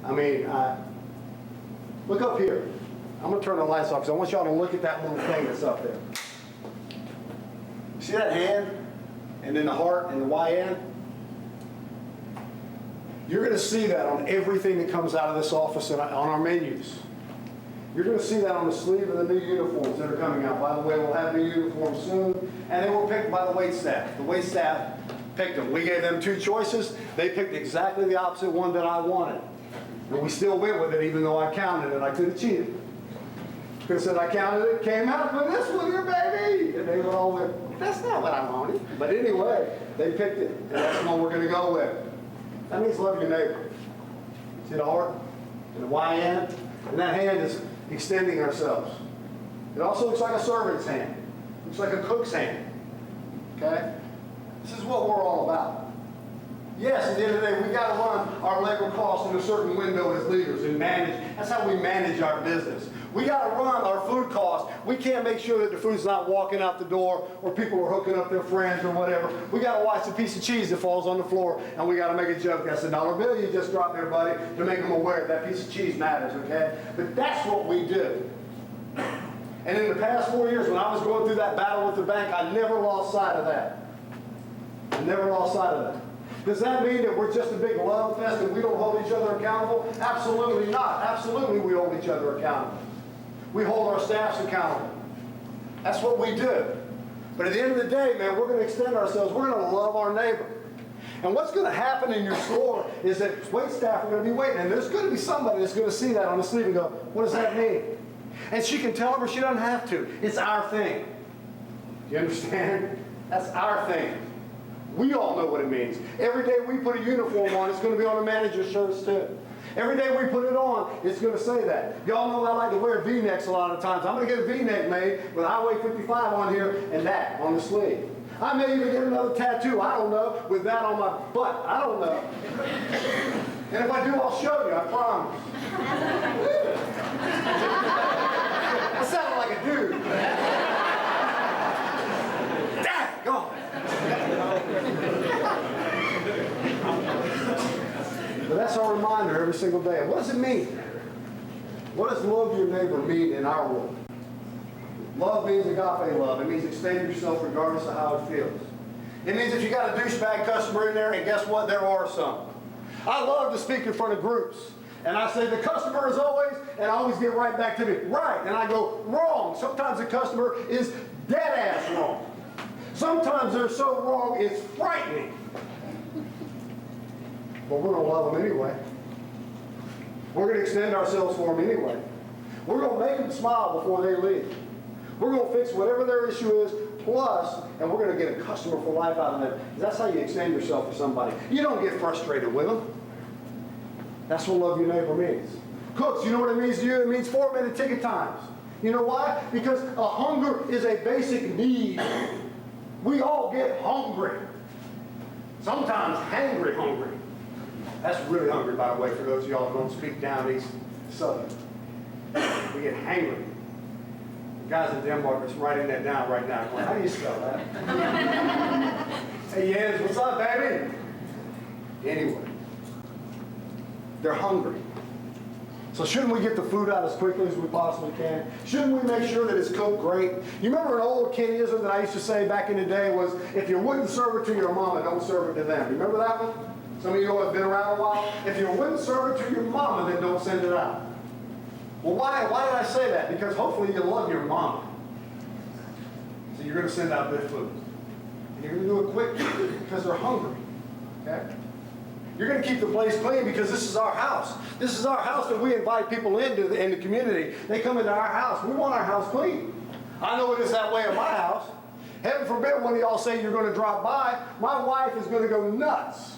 I mean, look up here. I'm going to turn the lights off because I want y'all to look at that little thing that's up there. See that hand? And then the heart and the YN? You're going to see that on everything that comes out of this office and on our menus. You're going to see that on the sleeve of the new uniforms that are coming out. By the way, we'll have new uniforms soon. And they were picked by the wait staff. The wait staff picked them. We gave them two choices. They picked exactly the opposite one that I wanted. And we still went with it even though I counted it. I could have cheated. Could have said I counted it, came out with this one here, baby. And they all went, that's not what I wanted. But anyway, they picked it. And that's the one we're going to go with. That means love your neighbor. See the heart and the YN? And that hand is extending ourselves. It also looks like a servant's hand. It looks like a cook's hand. Okay? This is what we're all about. Yes, at the end of the day, we got to run our labor costs in a certain window as leaders and manage. That's how we manage our business. We got to run our food costs. We can't make sure that the food's not walking out the door or people are hooking up their friends or whatever. We got to watch the piece of cheese that falls on the floor and we got to make a joke. That's a dollar bill you just dropped there, buddy, to make them aware that piece of cheese matters, okay? But that's what we do. And in the past 4 years, when I was going through that battle with the bank, I never lost sight of that. I never lost sight of that. Does that mean that we're just a big love fest and we don't hold each other accountable? Absolutely not. Absolutely we hold each other accountable. We hold our staffs accountable. That's what we do. But at the end of the day, man, we're going to extend ourselves. We're going to love our neighbor. And what's going to happen in your store is that wait staff are going to be waiting. And there's going to be somebody that's going to see that on the sleeve and go, what does that mean? And she can tell them or she doesn't have to. It's our thing. Do you understand? That's our thing. We all know what it means. Every day we put a uniform on, it's going to be on the manager's shirts too. Every day we put it on, it's going to say that. Y'all know I like to wear V-necks a lot of times. I'm going to get a V-neck made with Highway 55 on here and that on the sleeve. I may even get another tattoo, I don't know, with that on my butt. I don't know. And if I do, I'll show you, I promise. I sound like a dude. Dang, go. But that's our reminder every single day. What does it mean? What does love your neighbor mean in our world? Love means agape love. It means extend yourself regardless of how it feels. It means if you got a douchebag customer in there, and guess what? There are some. I love to speak in front of groups. And I say, the customer is always, and I always get right back to me. Right. And I go, wrong. Sometimes the customer is dead ass wrong. Sometimes they're so wrong, it's frightening. But we're going to love them anyway. We're going to extend ourselves for them anyway. We're going to make them smile before they leave. We're going to fix whatever their issue is, plus, and we're going to get a customer for life out of them. That's how you extend yourself for somebody. You don't get frustrated with them. That's what love your neighbor means. Cooks, you know what it means to you? It means 4-minute ticket times. You know why? Because a hunger is a basic need. We all get hungry. Sometimes hungry. That's really hungry, by the way, for those of y'all who don't speak down east southern. We get hangry. The guys in Denmark are writing that down right now. Going, how do you spell that? Hey, Jens, what's up, baby? Anyway, they're hungry. So shouldn't we get the food out as quickly as we possibly can? Shouldn't we make sure that it's cooked great? You remember an old Kennyism that I used to say back in the day was, if you wouldn't serve it to your mama, don't serve it to them. Remember that one? Some of you have been around a while. If you wouldn't serve it to your mama, then don't send it out. Well, why did I say that? Because hopefully you love your mama. So you're going to send out good food. And you're going to do it quick because they're hungry. Okay? You're going to keep the place clean because this is our house. This is our house that we invite people into in the community. They come into our house. We want our house clean. I know it is that way in my house. Heaven forbid one of y'all say you're going to drop by. My wife is going to go nuts.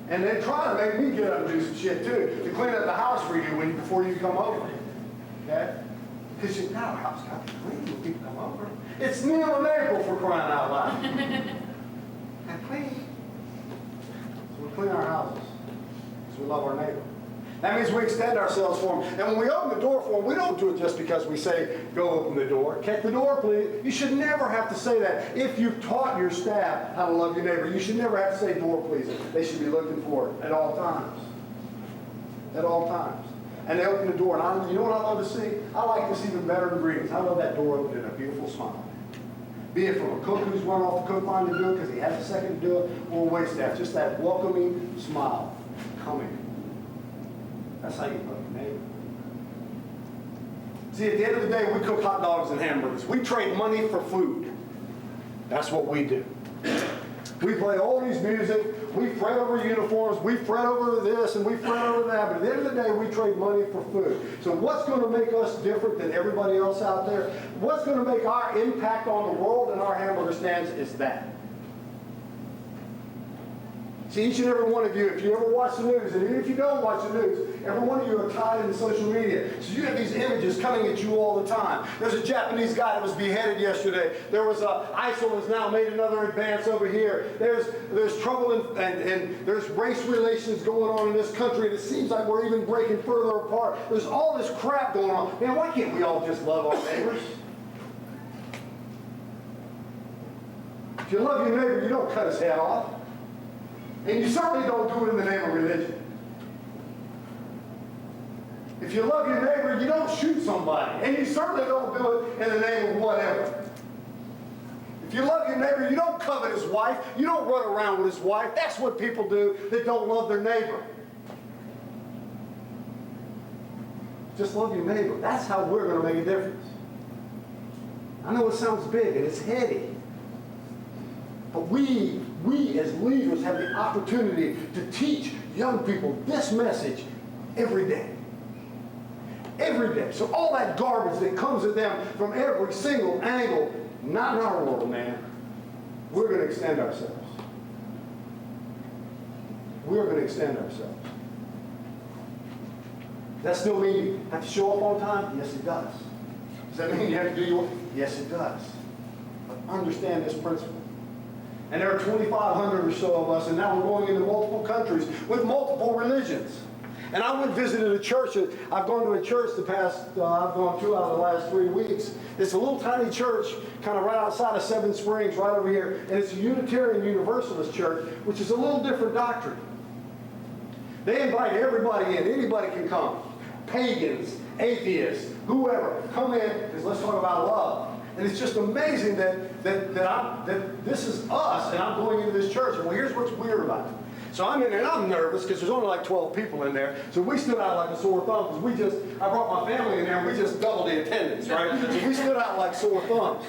And they're trying to make me get up and do some shit too, to clean up the house for you before you come over. Okay? Because you know our house got to be clean when people come over. It's Neil and April for crying out loud. And clean. So we clean our houses. Because we love our neighbor. That means we extend ourselves for them. And when we open the door for them, we don't do it just because we say, go open the door. Kick the door, please. You should never have to say that. If you've taught your staff how to love your neighbor, you should never have to say door, please. They should be looking for it at all times. at all times. And they open the door, and you know what I love to see? I like this even better than greetings. I love that door opening, a beautiful smile. Be it from a cook who's run off the cook line to do it because he has a second to do it, or a waitstaff, just that welcoming smile coming. That's how you love your neighbor. See, at the end of the day, we cook hot dogs and hamburgers. We trade money for food. That's what we do. We play all these music, we fret over uniforms, we fret over this and we fret over that, but at the end of the day, we trade money for food. So what's going to make us different than everybody else out there? What's going to make our impact on the world and our hamburger stands is that. See, each and every one of you, if you ever watch the news, and even if you don't watch the news, every one of you are tied into social media. So you have these images coming at you all the time. There's a Japanese guy that was beheaded yesterday. There was ISIL has now made another advance over here. There's trouble and there's race relations going on in this country, and it seems like we're even breaking further apart. There's all this crap going on. Man, why can't we all just love our neighbors? If you love your neighbor, you don't cut his head off. And you certainly don't do it in the name of religion. If you love your neighbor, you don't shoot somebody. And you certainly don't do it in the name of whatever. If you love your neighbor, you don't covet his wife. You don't run around with his wife. That's what people do that don't love their neighbor. Just love your neighbor. That's how we're going to make a difference. I know it sounds big and it's heady. But we as leaders have the opportunity to teach young people this message every day. Every day. So all that garbage that comes at them from every single angle, not in our world, man. We're going to extend ourselves. We're going to extend ourselves. Does that still mean you have to show up on time? Yes, it does. Does that mean you have to do your work? Yes, it does. But understand this principle. And there are 2,500 or so of us, and now we're going into multiple countries with multiple religions. And I went and visited a church. I've gone to a church I've gone to out of the last 3 weeks. It's a little tiny church, kind of right outside of Seven Springs, right over here. And it's a Unitarian Universalist church, which is a little different doctrine. They invite everybody in. Anybody can come. Pagans, atheists, whoever. Come in, because let's talk about love. And it's just amazing that this is us, and I'm going into this church. And well, here's what's weird about it. So I'm in there, and I'm nervous because there's only like 12 people in there. So we stood out like a sore thumb because I brought my family in there, and we just doubled the attendance, right? So we stood out like sore thumbs.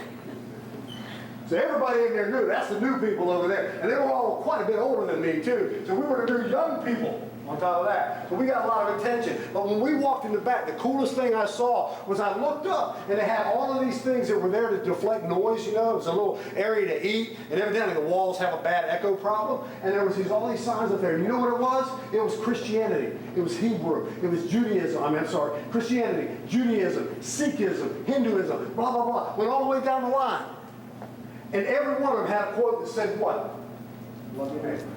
So everybody in there knew that's the new people over there. And they were all quite a bit older than me, too. So we were the new young people on top of that. So we got a lot of attention. But when we walked in the back, the coolest thing I saw was I looked up, and they had all of these things that were there to deflect noise, you know. It was a little area to eat, and evidently the walls have a bad echo problem. And there was all these signs up there. You know what it was? It was Christianity. It was Hebrew. It was Judaism. Christianity, Judaism, Sikhism, Hinduism, blah, blah, blah. Went all the way down the line. And every one of them had a quote that said what? Love your neighbor.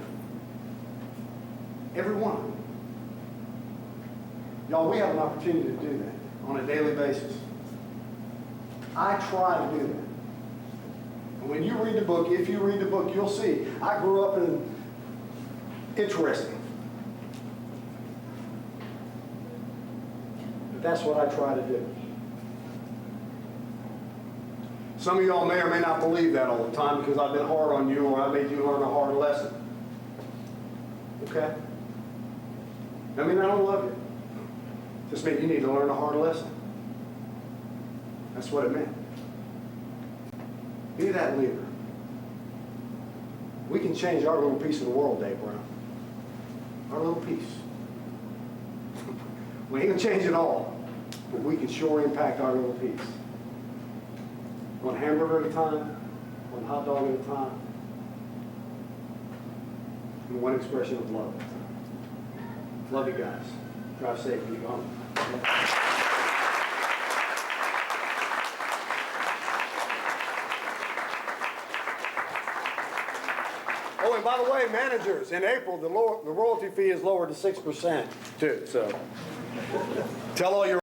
Every one of them. Y'all, we have an opportunity to do that on a daily basis. I try to do that. And when you read the book, if you read the book, you'll see. I grew up in interesting. But that's what I try to do. Some of y'all may or may not believe that all the time because I've been hard on you or I made you learn a hard lesson. Okay? I mean, I don't love you. Just meant you need to learn a hard lesson. That's what it meant. Be that leader. We can change our little piece of the world, Dave Brown. Our little piece. We ain't going to change it all, but we can sure impact our little piece. One hamburger at a time, one hot dog at a time, and one expression of love at a time. Love you guys. Drive safe when you go home. Oh, and by the way, managers, in April, the royalty fee is lowered to 6% too. So tell all your